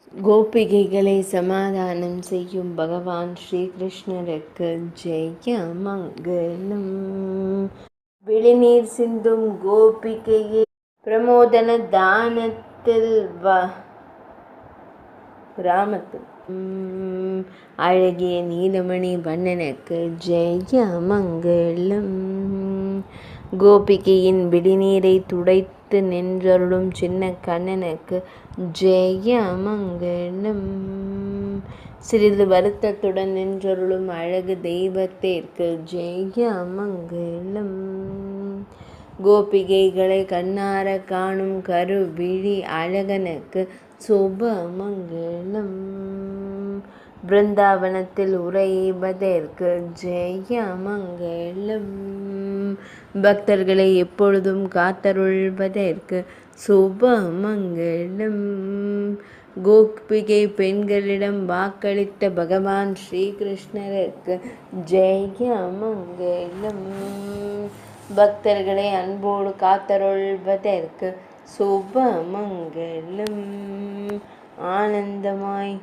கோபிகைகளை சமாதானம் செய்யும் பகவான் ஸ்ரீகிருஷ்ணருக்கு ஜெய மங்களம். விழிநீர் சிந்தும் கோபிகையை பிரமோதன தானத்தில் கிராமத்தில் அழகிய நீலமணி வண்ணனுக்கு ஜெய மங்களம். கோபிகையின் விழிநீரை துடைத்து நின்றருளும் சின்ன கண்ணனுக்கு ஜெய மங்களம். சிறிது வருத்தத்துடன் நின்றருளும் அழகு தெய்வத்திற்கு ஜெய மங்களம். கோபிகைகளை கண்ணார காணும் கருவிழி அழகனுக்கு சுப மங்களம். பிருந்தாவனத்தில் உறைவதற்கு ஜெய மங்களம். பக்தர்களை எப்பொழுதும் காத்தருள்வதற்கு சுப மங்களம். கோபிகை பெண்களிடம் வாக்களித்த பகவான் ஸ்ரீகிருஷ்ணருக்கு ஜெய மங்களம். பக்தர்களை அன்போடு காத்தருள்வதற்கு சுப மங்களம். ஆனந்தமாய்